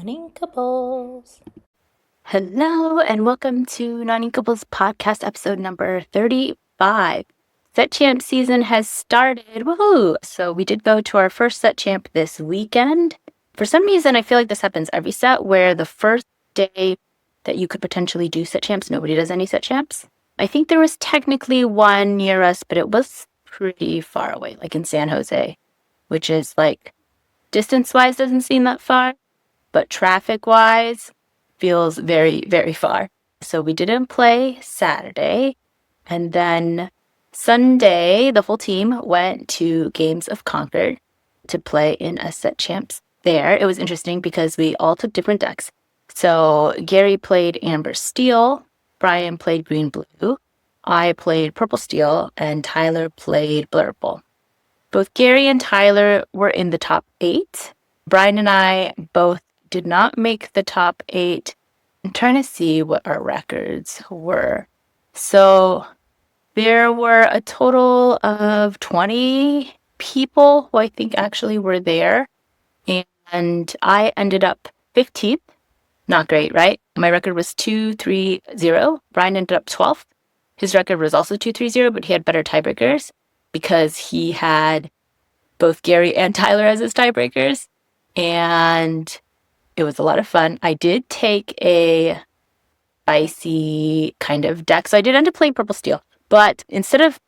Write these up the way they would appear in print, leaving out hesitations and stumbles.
Noninkables. Hello and welcome to Noninkables podcast episode number 35. Set Champ season has started. Woohoo! So we did go to our first Set Champ this weekend. For some reason, I feel like this happens every set where the first day that you could potentially do Set Champs, nobody does any Set Champs. I think there was technically one near us, but it was pretty far away, like in San Jose, which is like distance-wise doesn't seem that far, but traffic-wise feels very, very far. So we didn't play Saturday, and then Sunday, the whole team went to Games of Concord to play in a Set Champs there. It was interesting because we all took different decks. So Gary played Amber Steel, Brian played Green Blue, I played Purple Steel, and Tyler played Blurple. Both Gary and Tyler were in the top 8. Brian and I both did not make the top 8. I'm trying to see what our records were. So there were a total of 20 people who I think actually were there. And I ended up 15th. Not great, right? My record was 2-3-0. Brian ended up 12th. His record was also 2-3-0, but he had better tiebreakers because he had both Gary and Tyler as his tiebreakers. And it was a lot of fun. I did take a spicy kind of deck. So I did end up playing Purple Steel. But instead of,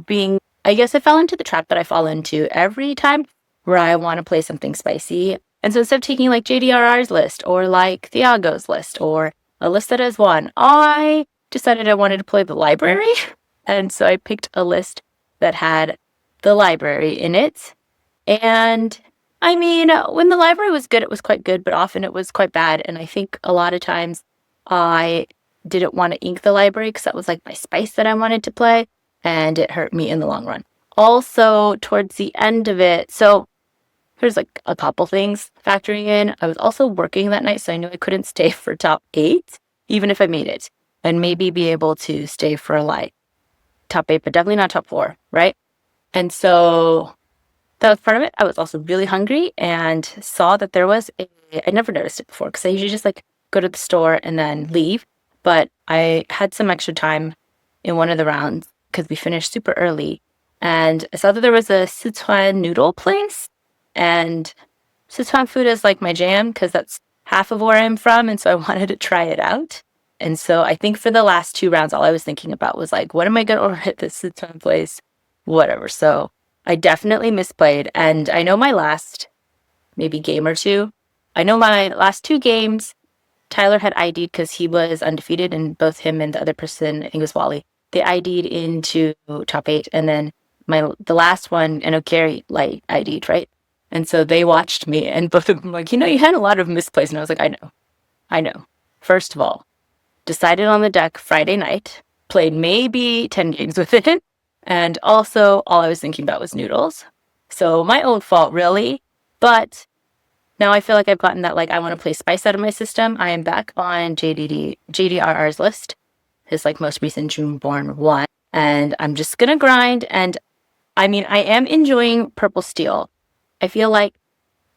being, I guess I fell into the trap that I fall into every time where I want to play something spicy. And so instead of taking like JDRR's list or like Thiago's list or a list that has one, I decided I wanted to play the library. And so I picked a list that had the library in it. And I mean, when the library was good, it was quite good, but often it was quite bad. And I think a lot of times I didn't want to ink the library because that was like my spice that I wanted to play. And it hurt me in the long run. Also, towards the end of it, so there's like a couple things factoring in. I was also working that night, so I knew I couldn't stay for top 8, even if I made it. And maybe be able to stay for like top 8, but definitely not top 4, right? And so that was part of it. I was also really hungry and saw that there was I never noticed it before because I usually just like go to the store and then leave. But I had some extra time in one of the rounds because we finished super early. And I saw that there was a Sichuan noodle place. And Sichuan food is like my jam because that's half of where I'm from. And so I wanted to try it out. And so I think for the last 2 rounds, all I was thinking about was like, what am I going to order at this Sichuan place? Whatever. So I definitely misplayed. And I know my last maybe game or two. I know my last 2 games, Tyler had ID'd because he was undefeated, and both him and the other person, I think it was Wally, they ID'd into top 8. And then the last one, I know Gary ID'd, right? And so they watched me, and both of them were like, you had a lot of misplays. And I was like, I know. First of all, decided on the deck Friday night, played maybe 10 games with it. And also, all I was thinking about was noodles. So my own fault, really. But now I feel like I've gotten that, like, I want to play spice out of my system. I am back on JDRR's list, his, like, most recent June-born one. And I'm just going to grind. And, I mean, I am enjoying Purple Steel. I feel like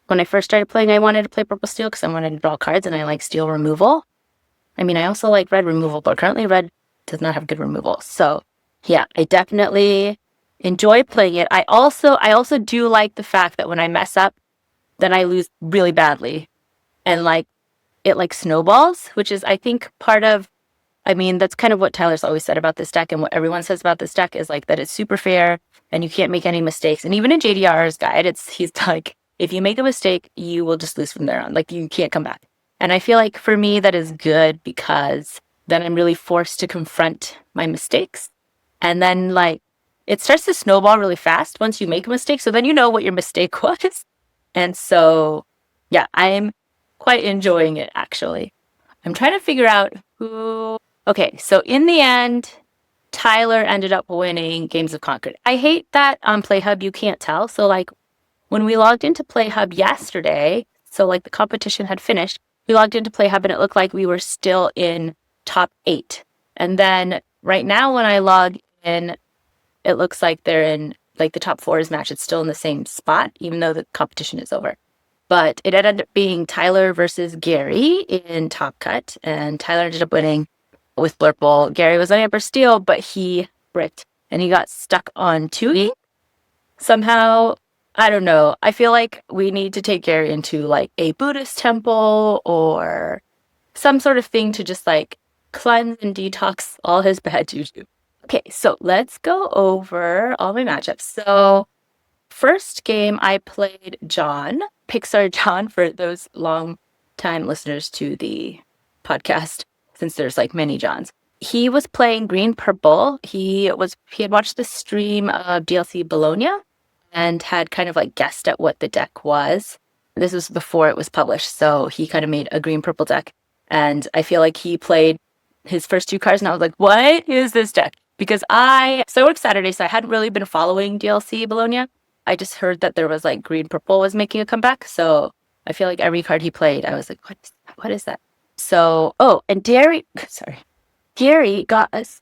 when I first started playing, I wanted to play Purple Steel because I wanted to draw cards and I like steel removal. I mean, I also like red removal, but currently red does not have good removal. So yeah, I definitely enjoy playing it. I also do like the fact that when I mess up, then I lose really badly. And like it like snowballs, which is I think part of, I mean, that's kind of what Tyler's always said about this deck, and what everyone says about this deck is like that it's super fair and you can't make any mistakes. And even in JDR's guide, he's like, if you make a mistake, you will just lose from there on. Like you can't come back. And I feel like for me, that is good because then I'm really forced to confront my mistakes. And then like it starts to snowball really fast once you make a mistake. So then you know what your mistake was. And so, yeah, I'm quite enjoying it, actually. I'm trying to figure out who... Okay, so in the end, Tyler ended up winning Games of Concord. I hate that on PlayHub you can't tell. So like when we logged into PlayHub yesterday, so like the competition had finished, we logged into PlayHub and it looked like we were still in top 8. And then right now when I log in, it looks like they're in like the top 4 is matched. It's still in the same spot, even though the competition is over. But it ended up being Tyler versus Gary in Top Cut, and Tyler ended up winning with Blurple. Gary was on Amber Steel, but he bricked, and he got stuck on 2E. Somehow, I don't know. I feel like we need to take Gary into like a Buddhist temple or some sort of thing to just like cleanse and detox all his bad juju. Okay, so let's go over all my matchups. So first game I played John, Pixar John, for those long time listeners to the podcast, since there's like many Johns. He was playing green purple. He had watched the stream of DLC Bologna and had kind of like guessed at what the deck was. This was before it was published, so he kind of made a green purple deck. And I feel like he played his first 2 cards, and I was like, what is this deck? Because I worked Saturday, so I hadn't really been following DLC Bologna. I just heard that there was like green purple was making a comeback, so I feel like every card he played, I was like, what is that? So, and Gary got us,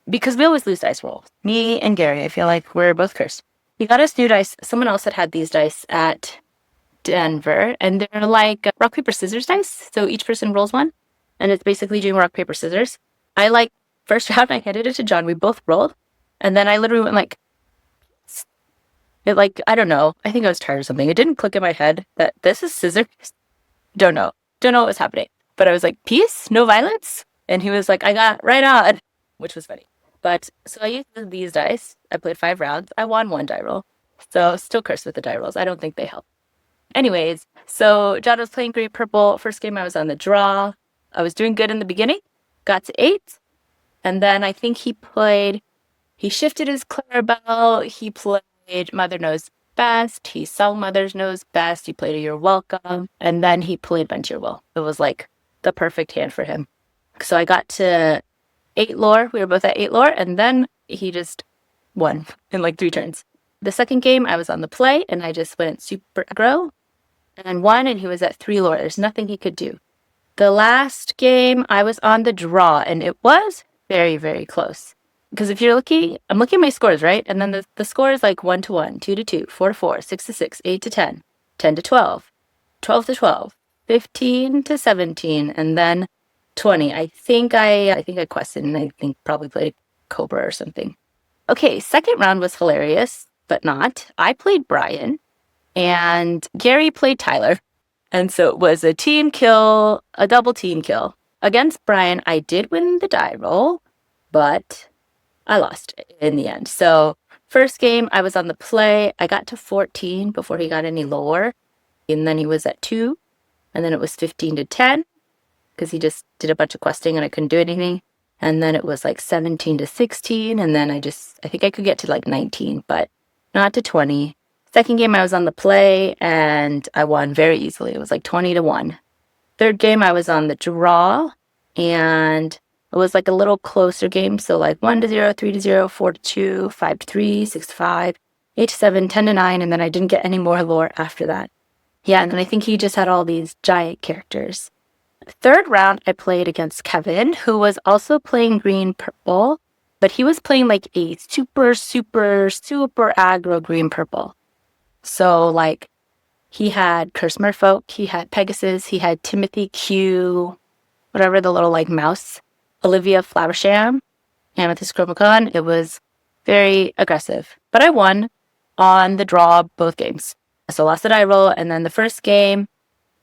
because we always lose dice rolls. Me and Gary, I feel like we're both cursed. He got us new dice. Someone else had these dice at Denver, and they're like rock, paper, scissors dice. So each person rolls one, and it's basically doing rock, paper, scissors. First round, I handed it to John. We both rolled, and then I literally went like, I don't know. I think I was tired or something. It didn't click in my head that this is scissors. Don't know what was happening. But I was like, peace, no violence. And he was like, I got right on, which was funny. But so I used these dice. I played 5 rounds. I won 1 die roll. So still cursed with the die rolls. I don't think they help. Anyways, so John was playing green purple. First game I was on the draw. I was doing good in the beginning. Got to 8. And then I think he shifted his Clarabelle. He played Mother Knows Best. He sung Mother Knows Best. He played a You're Welcome. And then he played Vent Your Will. It was like the perfect hand for him. So I got to 8 lore. We were both at 8 lore. And then he just won in like 3 turns. The second game I was on the play, and I just went super aggro and won, and he was at 3 lore. There's nothing he could do. The last game I was on the draw, and it was very, very close. Because if you're looking, I'm looking at my scores, right? And then the score is like 1 to 1, 2 to 2, 4 to 4, 6 to 6, 8 to 10, 10 to 12, 12 to 12, 15 to 17, and then 20. I think I quested, and I think probably played Cobra or something. Okay, second round was hilarious, but not. I played Brian, and Gary played Tyler. And so it was a team kill, a double team kill. Against Brian, I did win the die roll, but I lost in the end. So first game, I was on the play. I got to 14 before he got any lower. And then he was at 2. And then it was 15 to 10 because he just did a bunch of questing and I couldn't do anything. And then it was like 17 to 16. And then I think I could get to like 19, but not to 20. Second game, I was on the play and I won very easily. It was like 20 to 1. Third game, I was on the draw and it was like a little closer game. So like 1 to 0, 3 to 0, 4 to 2, 5 to 3, 6 to 5, 8 to 7, 10 to 9. And then I didn't get any more lore after that. Yeah, and then I think he just had all these giant characters. Third round, I played against Kevin, who was also playing green purple, but he was playing like a super, super, super aggro green purple. So like he had Curse Merfolk, he had Pegasus, he had Timothy Q, whatever the little like mouse, Olivia Flowersham, Amethyst Chromacon. It was very aggressive, but I won on the draw both games. So I lost the die roll, and then the first game,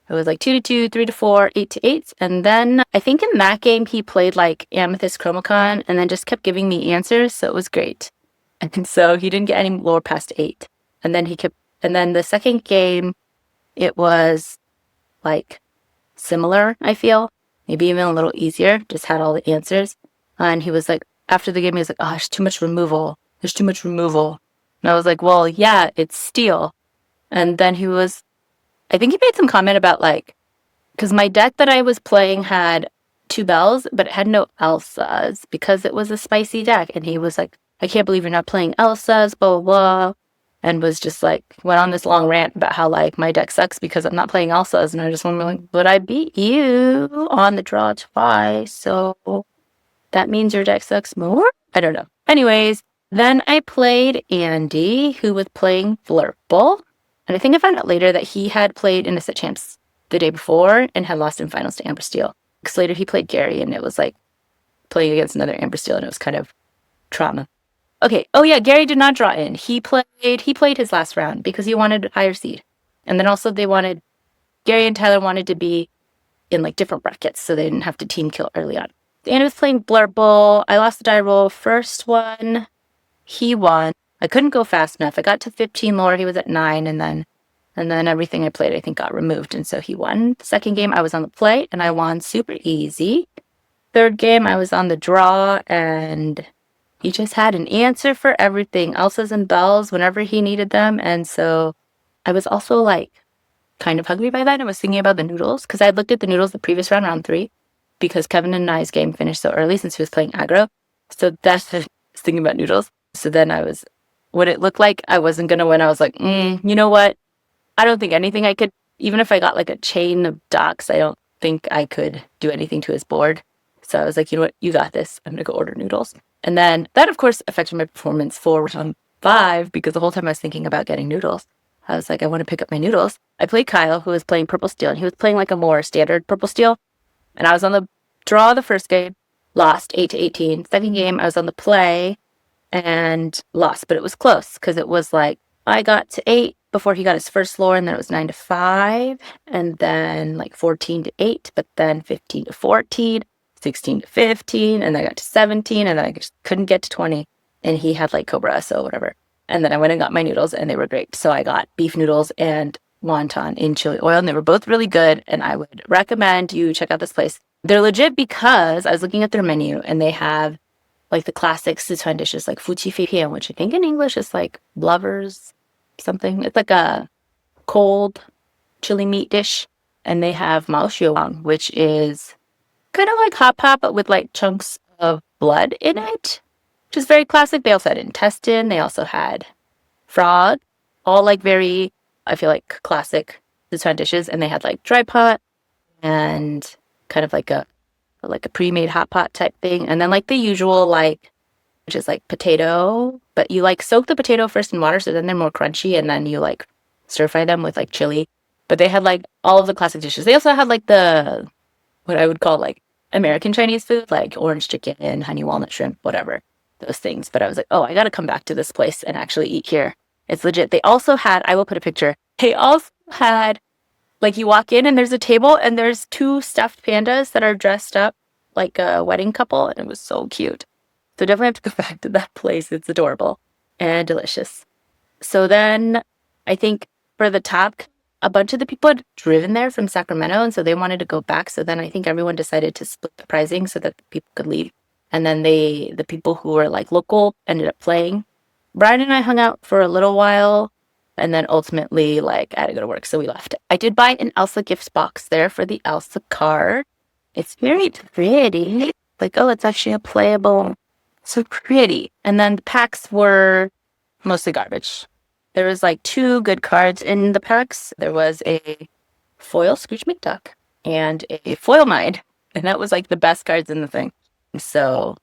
it was like 2 to 2, 3 to 4, 8 to 8. And then I think in that game, he played like Amethyst Chromacon and then just kept giving me answers. So it was great. And so he didn't get any lower past 8. And then the second game, it was like similar, I feel. Maybe even a little easier. Just had all the answers. And he was like, after the game, he was like, oh, there's too much removal. There's too much removal. And I was like, well, yeah, it's steel. And then I think he made some comment about like, because my deck that I was playing had 2 bells, but it had no Elsas because it was a spicy deck. And he was like, I can't believe you're not playing Elsas, blah, blah, blah. And was just like, went on this long rant about how like my deck sucks because I'm not playing Elsas. And I just want to be like, but I beat you on the draw twice. So that means your deck sucks more? I don't know. Anyways, then I played Andy, who was playing Flurple. And I think I found out later that he had played in a set champs the day before and had lost in finals to Amber Steel. Because later he played Gary, and it was like playing against another Amber Steel, and it was kind of trauma. Okay. Oh yeah, Gary did not draw in. He played his last round because he wanted higher seed. And then also Gary and Tyler wanted to be in like different brackets so they didn't have to team kill early on. Andy was playing Blurple. I lost the die roll. First one, he won. I couldn't go fast enough. I got to 15 lower. He was at 9, and then everything I played, I think, got removed, and so he won. The second game, I was on the plate, and I won super easy. Third game, I was on the draw, and he just had an answer for everything. Elsas and bells whenever he needed them, and so I was also like kind of hungry by then. I was thinking about the noodles because I had looked at the noodles the previous round 3, because Kevin and I's game finished so early since he was playing aggro. So that's I was thinking about noodles. So then what it looked like I wasn't going to win. I was like, you know what? I don't think anything I could, even if I got like a chain of docks, I don't think I could do anything to his board. So I was like, you know what? You got this. I'm going to go order noodles. And then that, of course, affected my performance for round 5 because the whole time I was thinking about getting noodles. I was like, I want to pick up my noodles. I played Kyle, who was playing Purple Steel, and he was playing like a more standard Purple Steel. And I was on the draw the first game, lost 8-18. Second game, I was on the play and lost, but it was close because it was like I got to 8 before he got his first lore, and then it was 9-5, and then like 14-8, but then 15-14, 16-15, and then I got to 17, and then I just couldn't get to 20, and he had like Cobra, so whatever. And then I went and got my noodles, and they were great. So I got beef noodles and wonton in chili oil, and they were both really good, and I would recommend you check out this place. They're legit because I was looking at their menu, and they have like the classic Sichuan dishes like fuqi fei, which I think in English is like lovers something. It's like a cold chili meat dish. And they have mao xiuwang, which is kind of like hot pot, but with like chunks of blood in it, which is very classic. They also had intestine. They also had frog, all like very, I feel like, classic Sichuan dishes. And they had like dry pot and kind of like a pre-made hot pot type thing. And then like the usual, like, which is like potato, but you like soak the potato first in water so then they're more crunchy, and then you like stir fry them with like chili. But they had like all of the classic dishes. They also had like the, what I would call like American Chinese food, like orange chicken, honey walnut shrimp, whatever, those things. But I was like, oh, I got to come back to this place and actually eat here. It's legit. They also had, I will put a picture. They also had, like, you walk in and there's a table and there's 2 stuffed pandas that are dressed up like a wedding couple, and it was so cute. So definitely have to go back to that place. It's adorable and delicious. So then I think for the top, a bunch of the people had driven there from Sacramento, and so they wanted to go back. So then I think everyone decided to split the pricing so that the people could leave. And then the people who were like local ended up playing. Brian and I hung out for a little while, and then ultimately like I had to go to work, so we left. I did buy an Elsa gift box there for the Elsa card. It's very pretty. Like, oh, it's actually a playable. So pretty. And then the packs were mostly garbage. There was like 2 good cards in the packs. There was a foil Scrooge McDuck and a foil Mine. And that was like the best cards in the thing. So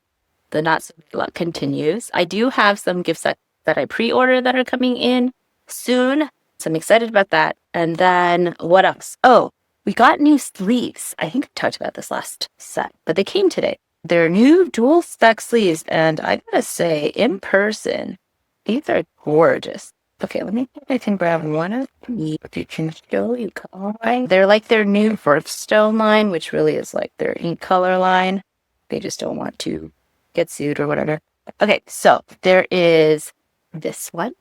the not so good luck continues. I do have some gift sets that I pre-ordered that are coming in soon. So I'm excited about that. And then what else? Oh, we got new sleeves. I think I talked about this last set, but they came today. They're new dual spec sleeves, and I gotta say, in person, these are gorgeous. Okay, let me see if I can grab one of these to show you color. They're like their new birthstone line, which really is like their ink color line. They just don't want to get sued or whatever. Okay, so there is this one,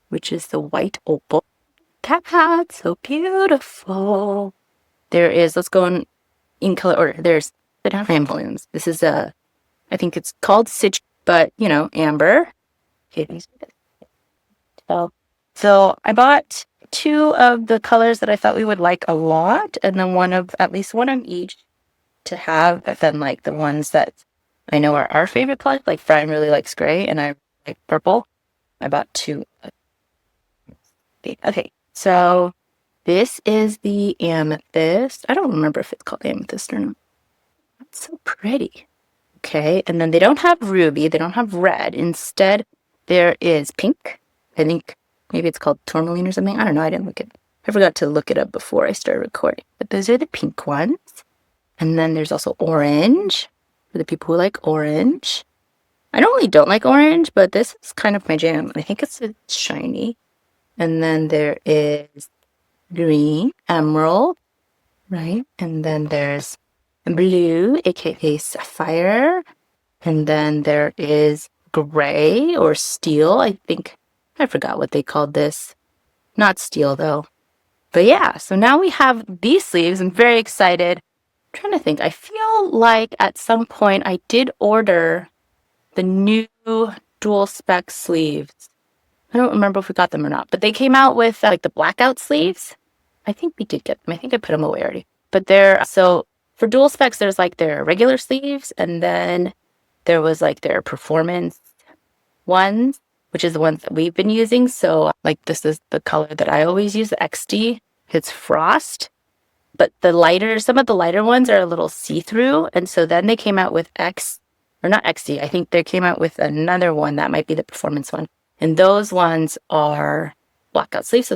which is the white opal. Cat, so beautiful. There is, let's go in color order. There's the diaphragm volumes. This is I think it's called Sitch, but you know, amber. So I bought 2 of the colors that I thought we would like a lot, and then at least one of each to have. But then like the ones that I know are our favorite colors, like Brian really likes gray, and I like purple. I bought 2. Okay, so this is the amethyst. I don't remember if it's called amethyst or not. It's so pretty. Okay, and then they don't have ruby. They don't have red. Instead, there is pink. I think Maybe it's called tourmaline or something. I don't know. I forgot to look it up before I started recording. But those are the pink ones. And then there's also orange for the people who like orange. I don't like orange, but this is kind of my jam. I think it's shiny. And then there is green, emerald, right? And then there's blue, aka sapphire. And then there is gray or steel. I forgot what they called this. Not steel though. But yeah, so now we have these sleeves. I'm very excited. I'm trying to think. I feel like at some point I did order the new dual spec sleeves. I don't remember if we got them or not, but they came out with like the blackout sleeves. I think we did get them. I think I put them away already. But so for dual specs, there's like their regular sleeves, and then there was like their performance ones, which is the ones that we've been using. So like this is the color that I always use, the XD. It's frost. But some of the lighter ones are a little see-through. And so then they came out with not XD. I think they came out with another one that might be the performance one. And those ones are blackout sleeves. So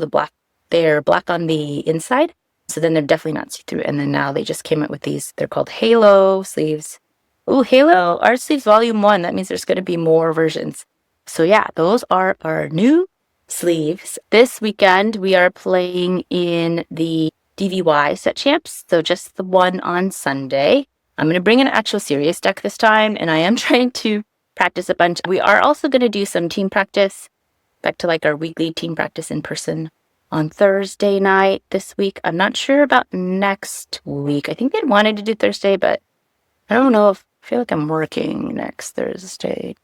they're black on the inside. So then they're definitely not see-through. And then now they just came out with these. They're called Halo sleeves. Ooh, Halo Art Sleeves Volume 1. That means there's going to be more versions. So yeah, those are our new sleeves. This weekend, we are playing in the DVY set champs. So just the one on Sunday. I'm going to bring an actual serious deck this time. And I am trying to practice a bunch. We are also going to do some team practice. Back to like our weekly team practice in person on Thursday night this week. I'm not sure about next week. I think they'd wanted to do Thursday, but I don't know I feel like I'm working next Thursday.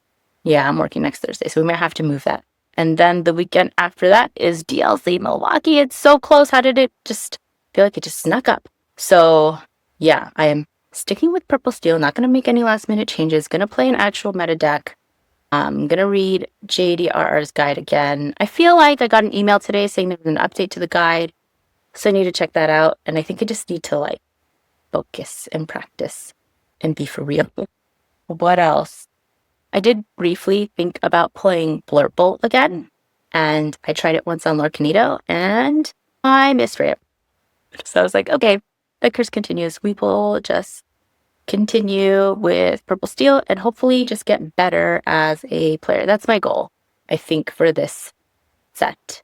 Yeah, I'm working next Thursday, so we might have to move that. And then the weekend after that is DLC Milwaukee. It's so close. How did it just feel like it just snuck up? So yeah, I am sticking with purple steel. Not going to make any last minute changes. Going to play an actual meta deck. I'm going to read JDRR's guide again. I feel like I got an email today saying there was an update to the guide. So I need to check that out. And I think I just need to like focus and practice and be for real. What else? I did briefly think about playing Blurple again. And I tried it once on Lorcanito and I missed ramp. So I was like, okay, the curse continues. We will just continue with purple steel and hopefully just get better as a player. That's my goal, I think, for this set.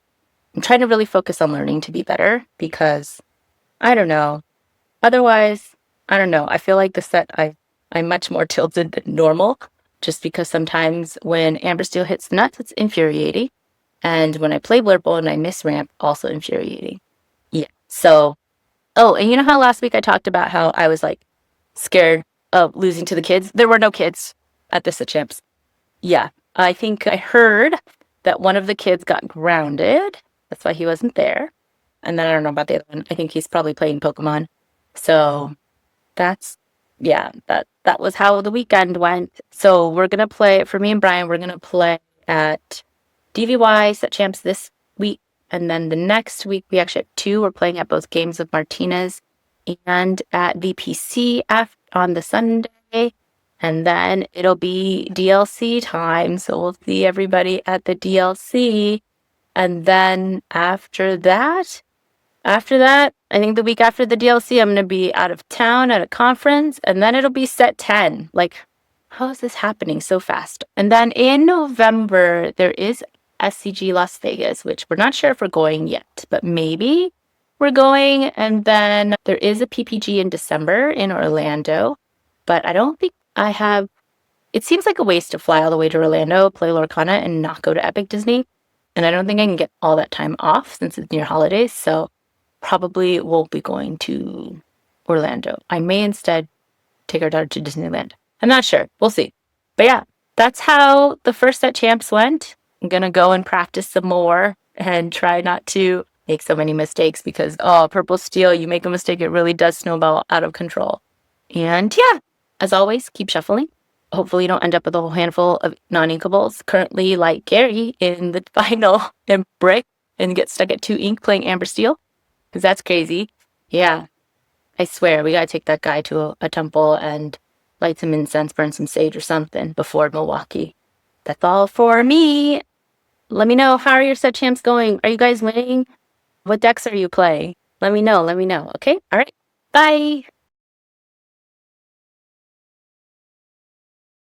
I'm trying to really focus on learning to be better because I don't know. Otherwise, I don't know. I feel like the set I'm much more tilted than normal just because sometimes when Amber Steel hits the nuts, it's infuriating. And when I play Blurple and I miss ramp, also infuriating. Yeah. So, and you know how last week I talked about how I was like scared of losing to the kids? There were no kids at this champs. Yeah. I think I heard that one of the kids got grounded. That's why he wasn't there. And then I don't know about the other one. I think he's probably playing Pokemon. So that was how the weekend went. So we're going to play, for me and Brian, we're going to play at DVY set champs this week. And then the next week, we actually have 2. We're playing at both games of Martinez and at VPC on the Sunday. And then it'll be DLC time. So we'll see everybody at the DLC. And then after that, I think the week after the DLC, I'm going to be out of town at a conference. And then it'll be set 10. Like, how is this happening so fast? And then in November, there is SCG Las Vegas, which we're not sure if we're going yet, but maybe we're going. And then there is a PPG in December in Orlando, but I don't think I have. It seems like a waste to fly all the way to Orlando, play Lorcana, and not go to Epic Disney. And I don't think I can get all that time off since it's near holidays. So probably won't be going to Orlando. I may instead take our daughter to Disneyland. I'm not sure. We'll see. But yeah, that's how the first set champs went. I'm going to go and practice some more and try not to make so many mistakes because, purple steel, you make a mistake, it really does snowball out of control. And yeah, as always, keep shuffling. Hopefully you don't end up with a whole handful of non-inkables, currently like Gary in the final in Brick and get stuck at 2 ink playing Amber Steel. Because that's crazy. Yeah. I swear, we gotta take that guy to a temple and light some incense, burn some sage or something before Milwaukee. That's all for me. Let me know, how are your set champs going? Are you guys winning? What decks are you playing? Let me know. Okay? All right. Bye.